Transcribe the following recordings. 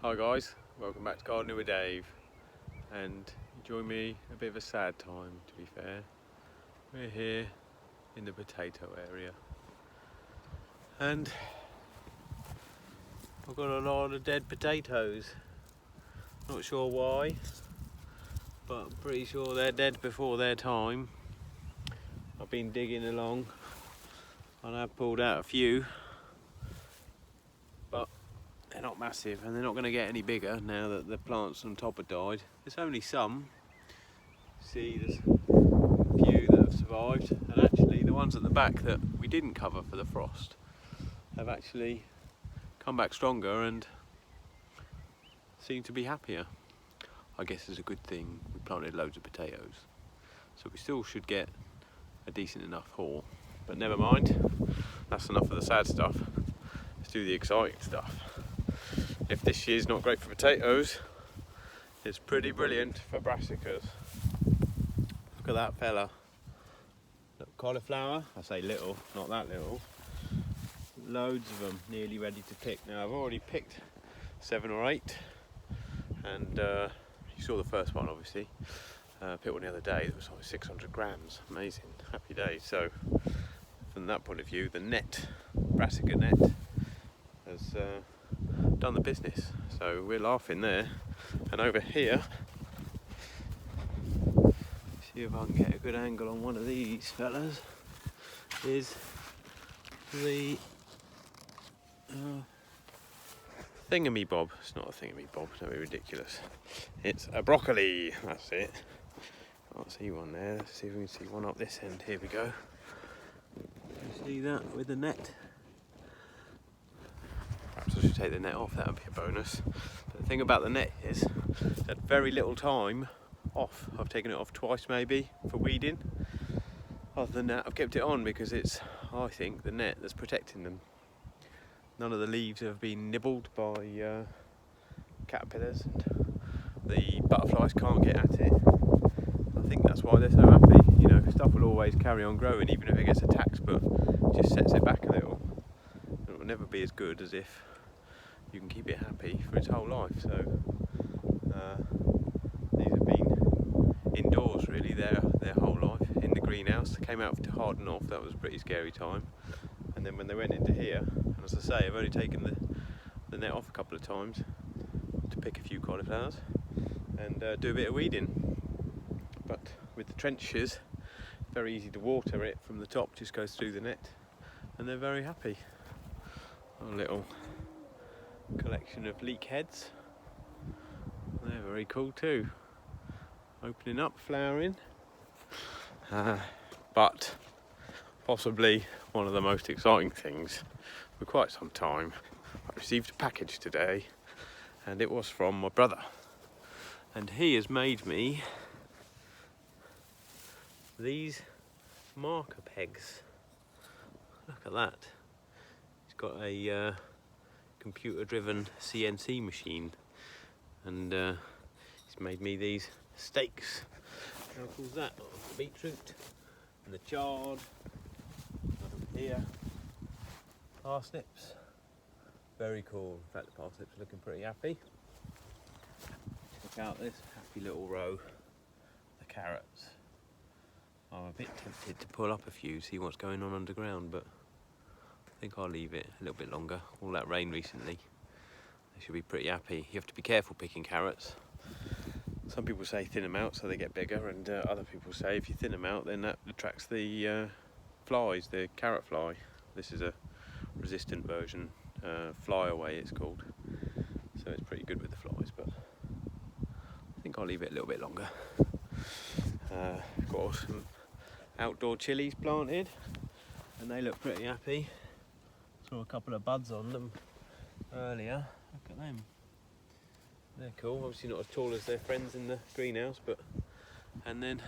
Hi guys, welcome back to Gardening with Dave, and join me a bit of a sad time, to be fair. We're here in the potato area and I've got a lot of dead potatoes. Not sure why, but I'm pretty sure they're dead before their time. I've been digging along and I've pulled out a few, but they're not massive and they're not going to get any bigger now that the plants on top have died. There's only some. See, there's a few that have survived, and actually the ones at the back that we didn't cover for the frost have actually come back stronger and seem to be happier. I guess it's a good thing we planted loads of potatoes, so we still should get a decent enough haul. But never mind, that's enough of the sad stuff. Let's do the exciting stuff. If this year's not great for potatoes, it's pretty brilliant for brassicas. Look at that fella. Look, cauliflower, I say little, not that little. Loads of them, nearly ready to pick. Now I've already picked 7 or 8, and you saw the first one obviously. Picked one the other day that was like 600 grams, amazing, happy days. So from that point of view, the net, brassica net, has done the business. So we're laughing there. And over here, see if I can get a good angle on one of these fellas, is the thingamy-bob. It's not a thingamy-bob, don't be ridiculous. It's a broccoli, that's it. Can't see one there. Let's see if we can see one up this end. Here we go. You see that with the net? Perhaps I should take the net off, that would be a bonus. But the thing about the net is that very little time off. I've taken it off twice maybe for weeding. Other than that, I've kept it on because it's, I think, the net that's protecting them. None of the leaves have been nibbled by caterpillars, and the butterflies can't get at it. I think that's why they're so happy. You know, stuff will always carry on growing even if it gets attacked, but it just sets it back a little. It will never be as good as if you can keep it happy for its whole life. So these have been indoors really their whole life in the greenhouse. They came out to harden off. That was a pretty scary time. And then when they went into here, and as I say, I've only taken the net off a couple of times to pick a few cauliflowers and do a bit of weeding. But with the trenches, very easy to water it from the top, just goes through the net, and they're very happy. A little collection of leek heads. They're very cool too. Opening up, flowering. But possibly one of the most exciting things for quite some time. I received a package today, and it was from my brother. And he has made me these marker pegs. Look at that. He's got a computer-driven CNC machine, and he's made me these stakes. How cool is that? Oh, the beetroot and the chard. Over here, parsnips. Very cool. In fact, the parsnips are looking pretty happy. Check out this happy little row. The carrots. I'm a bit tempted to pull up a few, see what's going on underground, but I think I'll leave it a little bit longer. All that rain recently, they should be pretty happy. You have to be careful picking carrots. Some people say thin them out so they get bigger, and other people say if you thin them out then that attracts the flies, the carrot fly. This is a resistant version, fly away it's called, so it's pretty good with the flies, but I think I'll leave it a little bit longer. Got some outdoor chilies planted and they look pretty happy. Saw a couple of buds on them earlier. Look at them. They're cool. Obviously not as tall as their friends in the greenhouse, but and then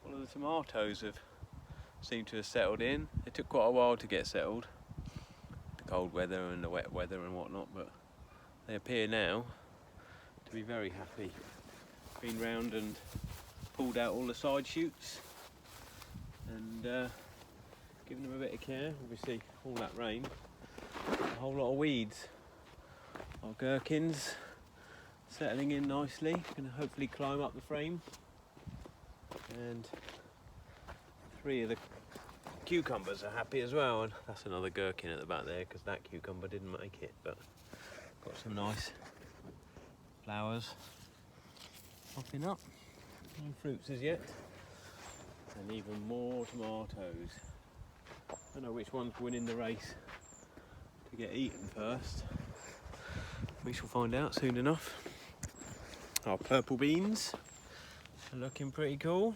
all of the tomatoes have seemed to have settled in. It took quite a while to get settled, the cold weather and the wet weather and whatnot, but they appear now to be very happy. Been round and pulled out all the side shoots and given them a bit of care. Obviously all that rain, a whole lot of weeds. I Our gherkins settling in nicely. Going to hopefully climb up the frame. And 3 of the cucumbers are happy as well. And that's another gherkin at the back there because that cucumber didn't make it. But got some nice flowers popping up. No fruits as yet. And even more tomatoes. I don't know which one's winning the race to get eaten first. We shall find out soon enough. Our purple beans are looking pretty cool.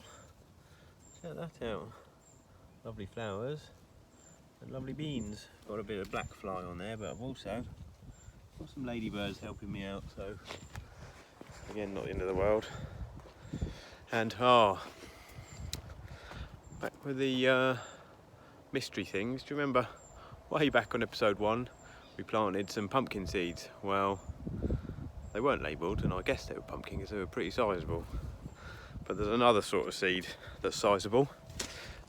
Check that out. Lovely flowers and lovely beans. Got a bit of black fly on there, but I've also got some ladybirds helping me out, so again, not the end of the world. And back with the mystery things. Do you remember way back on episode 1 we planted some pumpkin seeds? Well, they weren't labelled, and I guess they were pumpkin because they were pretty sizable. But there's another sort of seed that's sizable,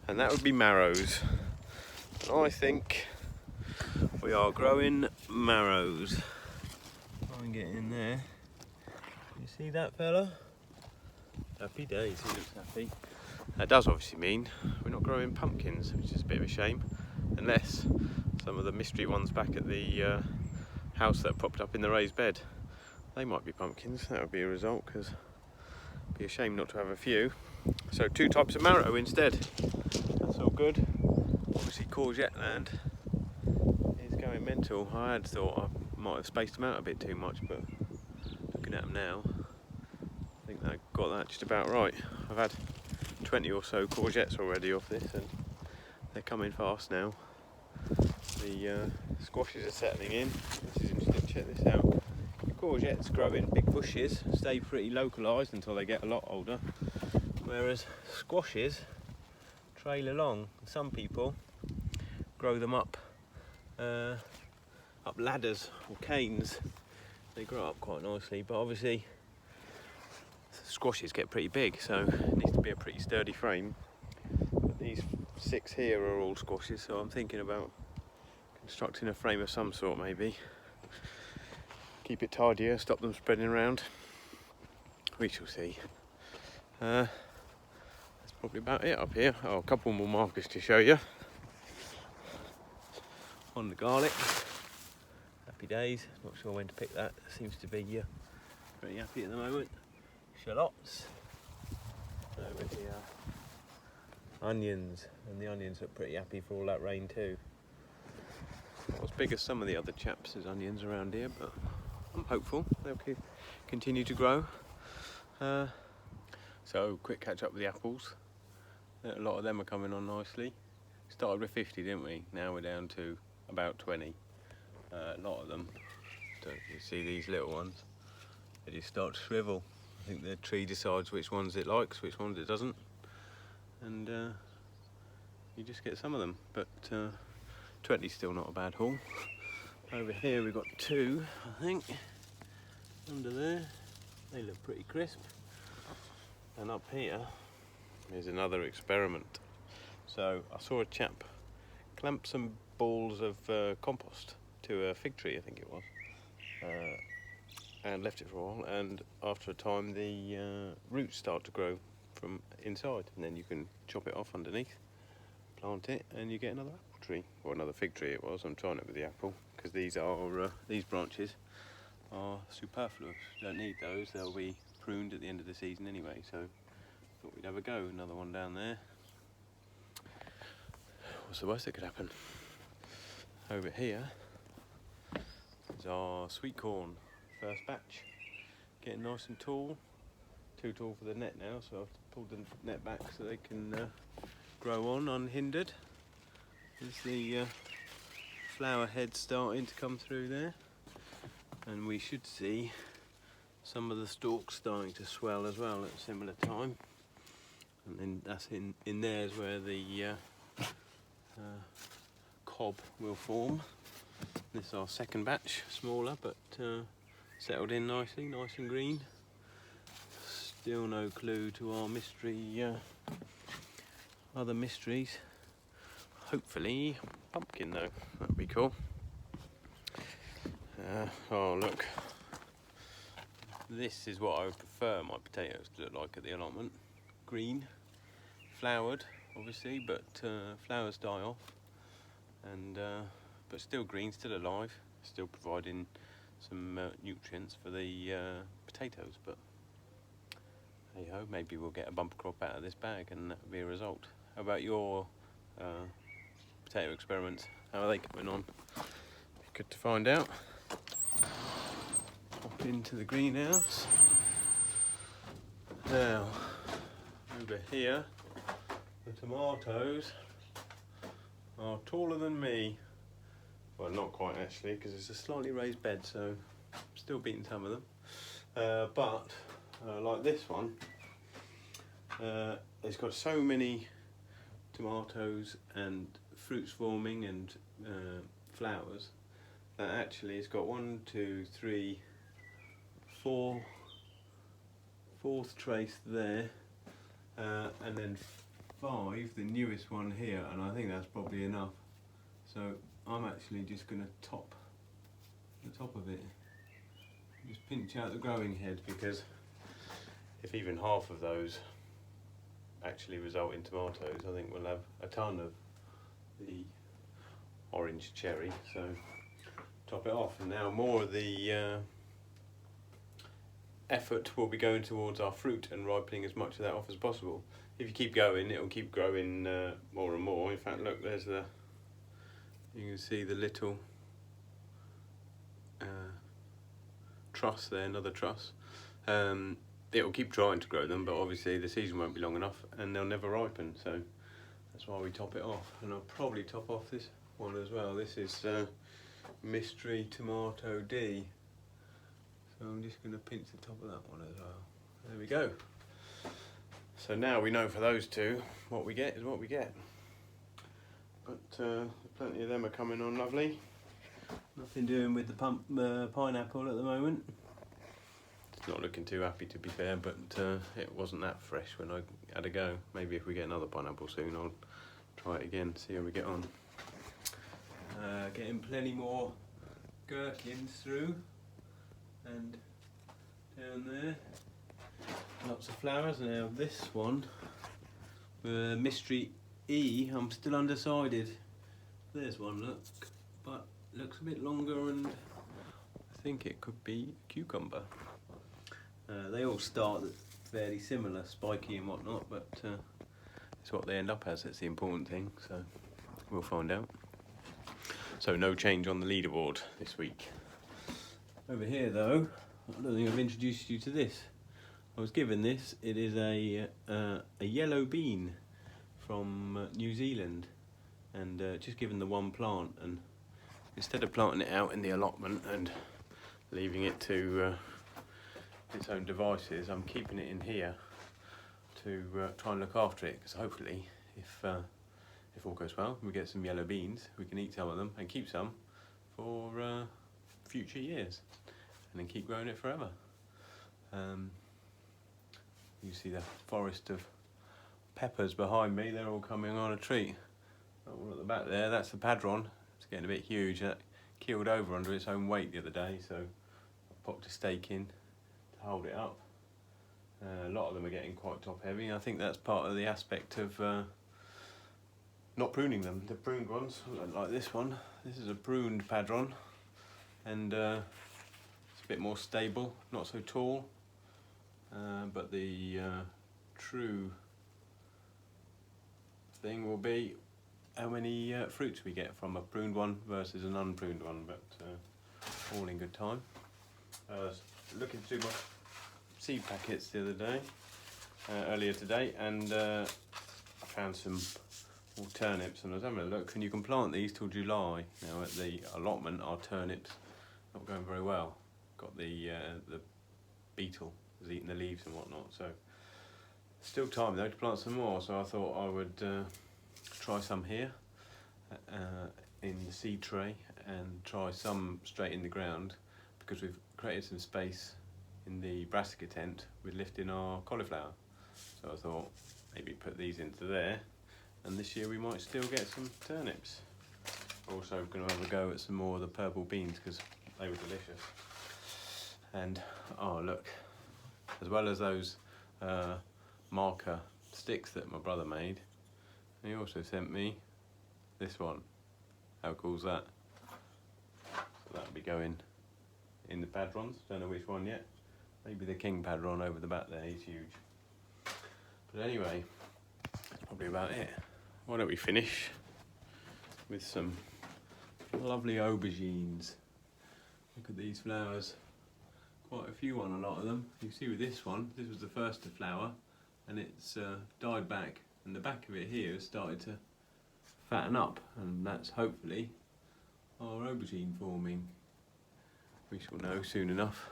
and that would be marrows. And I think we are growing marrows. Try and get in there. You see that fella? Happy days, he looks happy. That does obviously mean we're not growing pumpkins, which is a bit of a shame, unless some of the mystery ones back at the house that popped up in the raised bed, they might be pumpkins. That would be a result, because it'd be a shame not to have a few. So 2 types of marrow instead. That's all good. Obviously courgette land is going mental. I had thought I might have spaced them out a bit too much, but looking at them now, I think I got that just about right. I've had 20 or so courgettes already off this, and they're coming fast now. The squashes are settling in. This is interesting, check this out. The courgettes grow in big bushes, stay pretty localised until they get a lot older, whereas squashes trail along. Some people grow them up ladders or canes. They grow up quite nicely, but obviously squashes get pretty big, so it needs to be a pretty sturdy frame. But these 6 here are all squashes, so I'm thinking about constructing a frame of some sort maybe. Keep it tidier, stop them spreading around. We shall see. That's probably about it up here. Oh, a couple more markers to show you. On the garlic. Happy days. Not sure when to pick that. Seems to be pretty happy at the moment. Shallots. Over here. Onions. And the onions look pretty happy for all that rain too. Not as big as some of the other chaps as onions around here, but I'm hopeful they'll continue to grow. So quick catch up with the apples. A lot of them are coming on nicely. Started with 50, didn't we? Now we're down to about 20. A lot of them. You see these little ones? They just start to shrivel. I think the tree decides which ones it likes, which ones it doesn't, and you just get some of them. But 20's still not a bad haul. Over here we've got 2, I think, under there. They look pretty crisp. And up here is another experiment. So I saw a chap clamp some balls of compost to a fig tree, I think it was, and left it for a while, and after a time the roots start to grow from inside, and then you can chop it off underneath, plant it, and you get another apple tree, or another fig tree it was. I'm trying it with the apple, because these branches are superfluous. Don't need those, they'll be pruned at the end of the season anyway, so thought we'd have a go. Another one down there. What's the worst that could happen? Over here is our sweet corn, first batch. Getting nice and tall. Too tall for the net now, so I've pulled the net back so they can grow on unhindered. There's the flower head starting to come through there, and we should see some of the stalks starting to swell as well at a similar time. And then that's in there is where the cob will form. This is our second batch, smaller but settled in nicely, nice and green. Still no clue to our mystery, other mysteries. Hopefully pumpkin though, that would be cool. Oh look, this is what I would prefer my potatoes to look like at the allotment. Green, flowered obviously, but flowers die off, and but still green, still alive, still providing some nutrients for the potatoes. But hey ho, maybe we'll get a bumper crop out of this bag and that'll be a result. How about your potato experiments? How are they coming on? Be good to find out. Pop into the greenhouse. Now, over here, the tomatoes are taller than me. Well, not quite actually, because it's a slightly raised bed, so I'm still beating some of them. But like this one, it's got so many tomatoes and fruits forming and flowers that actually it's got 1, 2, 3, 4, fourth trace there, and then 5, the newest one here, and I think that's probably enough. So I'm actually just going to top the top of it, just pinch out the growing head, because if even half of those actually result in tomatoes, I think we'll have a ton of the orange cherry. So top it off, and now more of the effort will be going towards our fruit and ripening as much of that off as possible. If you keep going, it'll keep growing more and more. In fact, look, there's the, you can see the little truss there, another truss. It will keep trying to grow them, but obviously the season won't be long enough and they'll never ripen, so that's why we top it off. And I'll probably top off this one as well. This is Mystery Tomato D. So I'm just going to pinch the top of that one as well. There we go. So now we know for those two, what we get is what we get. But plenty of them are coming on lovely. Nothing doing with the pineapple at the moment. It's not looking too happy, to be fair, but it wasn't that fresh when I had a go. Maybe if we get another pineapple soon, I'll try it again, see how we get on. Getting plenty more gherkins through, and down there lots of flowers. Now this one, Mystery E, I'm still undecided. There's one, look, but looks a bit longer, and I think it could be cucumber. They all start fairly similar, spiky and whatnot, but it's what they end up as that's the important thing, so we'll find out. So no change on the leaderboard this week. Over here though, I don't think I've introduced you to this. I was given this. It is a yellow bean from New Zealand, and just given the one plant, and instead of planting it out in the allotment and leaving it to its own devices, I'm keeping it in here to try and look after it, because hopefully if all goes well, we get some yellow beans, we can eat some of them and keep some for future years, and then keep growing it forever. You see the forest of peppers behind me, they're all coming on a treat. That one at the back there, that's the padron. It's getting a bit huge. That keeled over under its own weight the other day, so I popped a stake in to hold it up. A lot of them are getting quite top heavy. I think that's part of the aspect of not pruning them. The pruned ones, like this one, this is a pruned padron, and it's a bit more stable, not so tall, but the true thing will be how many fruits we get from a pruned one versus an unpruned one, but all in good time. I was looking through my seed packets the other day, earlier today, and I found some turnips, and I was having a look, and you can plant these till July. Now at the allotment, our turnips not going very well. Got the beetle has eaten the leaves and whatnot, so still time though to plant some more. So I thought I would try some here in the seed tray, and try some straight in the ground, because we've created some space in the brassica tent with lifting our cauliflower. So I thought maybe put these into there, and this year we might still get some turnips. Also going to have a go at some more of the purple beans, because they were delicious. And oh look, as well as those marker sticks that my brother made, he also sent me this one. How cool is that? So that'll be going in the padrons. Don't know which one yet. Maybe the king padron over the back there, he's huge. But anyway, that's probably about it. Why don't we finish with some lovely aubergines. Look at these flowers. Quite a few on a lot of them. You can see with this one, this was the first to flower, and it's died back, and the back of it here has started to fatten up, and that's hopefully our aubergine forming. We shall know soon enough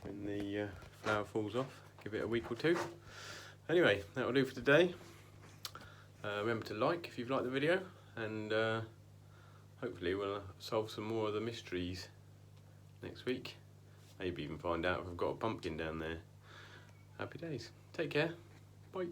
when the flower falls off. Give it a week or two. Anyway, that will do for today. Remember to like if you've liked the video, and hopefully we'll solve some more of the mysteries next week. Maybe even find out if I've got a pumpkin down there. Happy days. Take care. Bye.